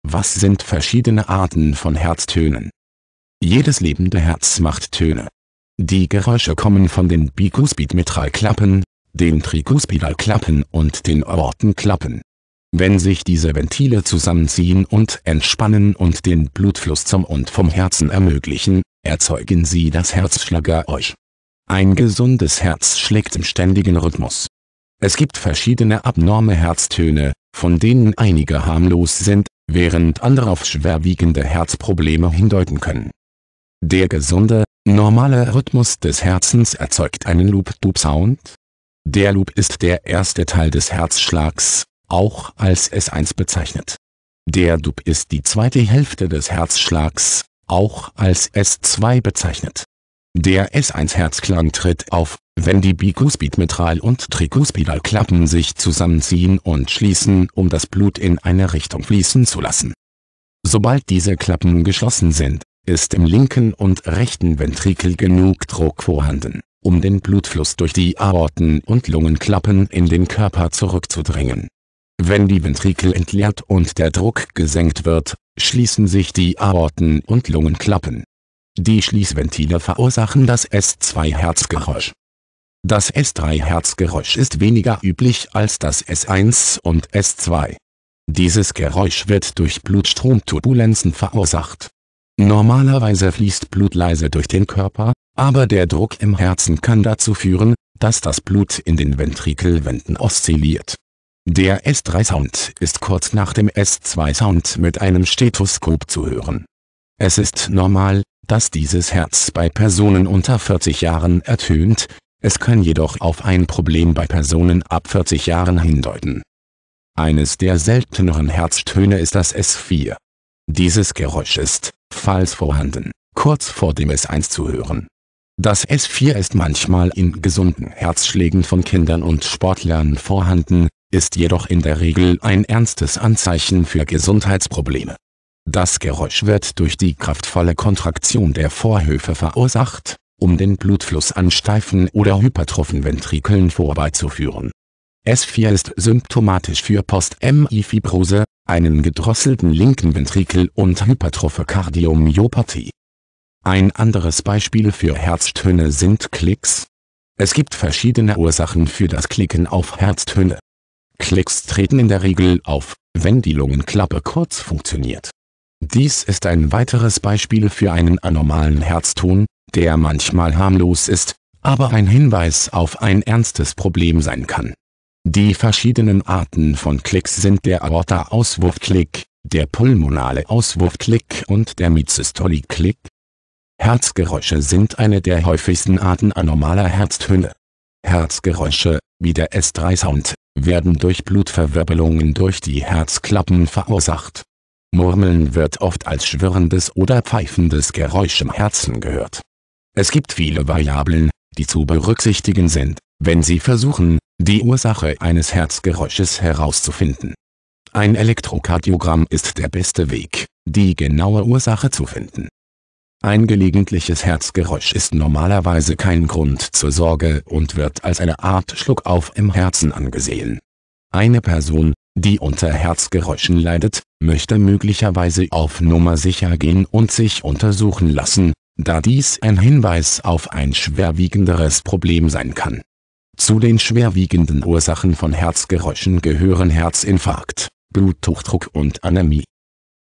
Was sind verschiedene Arten von Herztönen? Jedes lebende Herz macht Töne. Die Geräusche kommen von den Bikuspidmitralklappen, den Trikuspidalklappen und den Aortenklappen. Wenn sich diese Ventile zusammenziehen und entspannen und den Blutfluss zum und vom Herzen ermöglichen, erzeugen sie das Herzschlaggeräusch. Ein gesundes Herz schlägt im ständigen Rhythmus. Es gibt verschiedene abnorme Herztöne, von denen einige harmlos sind, während andere auf schwerwiegende Herzprobleme hindeuten können. Der gesunde, normale Rhythmus des Herzens erzeugt einen Loop-Doop-Sound. Der Loop ist der erste Teil des Herzschlags, auch als S1 bezeichnet. Der Doop ist die zweite Hälfte des Herzschlags, auch als S2 bezeichnet. Der S1-Herzklang tritt auf, wenn die Bikuspidmitral- und Trikuspidalklappen sich zusammenziehen und schließen, um das Blut in eine Richtung fließen zu lassen. Sobald diese Klappen geschlossen sind, ist im linken und rechten Ventrikel genug Druck vorhanden, um den Blutfluss durch die Aorten- und Lungenklappen in den Körper zurückzudrängen. Wenn die Ventrikel entleert und der Druck gesenkt wird, schließen sich die Aorten- und Lungenklappen. Die Schließventile verursachen das S2-Herzgeräusch. Das S3-Herzgeräusch ist weniger üblich als das S1 und S2. Dieses Geräusch wird durch Blutstromturbulenzen verursacht. Normalerweise fließt Blut leise durch den Körper, aber der Druck im Herzen kann dazu führen, dass das Blut in den Ventrikelwänden oszilliert. Der S3-Sound ist kurz nach dem S2-Sound mit einem Stethoskop zu hören. Es ist normal, dass dieses Herz bei Personen unter 40 Jahren ertönt, es kann jedoch auf ein Problem bei Personen ab 40 Jahren hindeuten. Eines der selteneren Herztöne ist das S4. Dieses Geräusch ist, falls vorhanden, kurz vor dem S1 zu hören. Das S4 ist manchmal in gesunden Herzschlägen von Kindern und Sportlern vorhanden, ist jedoch in der Regel ein ernstes Anzeichen für Gesundheitsprobleme. Das Geräusch wird durch die kraftvolle Kontraktion der Vorhöfe verursacht, um den Blutfluss an steifen oder hypertrophen Ventrikeln vorbeizuführen. S4 ist symptomatisch für Post-MI-Fibrose, einen gedrosselten linken Ventrikel und hypertrophe Kardiomyopathie. Ein anderes Beispiel für Herztöne sind Klicks. Es gibt verschiedene Ursachen für das Klicken auf Herztöne. Klicks treten in der Regel auf, wenn die Lungenklappe kurz funktioniert. Dies ist ein weiteres Beispiel für einen anormalen Herzton, der manchmal harmlos ist, aber ein Hinweis auf ein ernstes Problem sein kann. Die verschiedenen Arten von Klicks sind der Aorta-Auswurfklick, der pulmonale Auswurfklick und der Mid-Systolic-Klick. Herzgeräusche sind eine der häufigsten Arten anormaler Herztöne. Herzgeräusche, wie der S3-Sound, werden durch Blutverwirbelungen durch die Herzklappen verursacht. Murmeln wird oft als schwirrendes oder pfeifendes Geräusch im Herzen gehört. Es gibt viele Variablen, die zu berücksichtigen sind, wenn Sie versuchen, die Ursache eines Herzgeräusches herauszufinden. Ein Elektrokardiogramm ist der beste Weg, die genaue Ursache zu finden. Ein gelegentliches Herzgeräusch ist normalerweise kein Grund zur Sorge und wird als eine Art Schluckauf im Herzen angesehen. Eine Person, die unter Herzgeräuschen leidet, möchte möglicherweise auf Nummer sicher gehen und sich untersuchen lassen, da dies ein Hinweis auf ein schwerwiegenderes Problem sein kann. Zu den schwerwiegenden Ursachen von Herzgeräuschen gehören Herzinfarkt, Bluthochdruck und Anämie.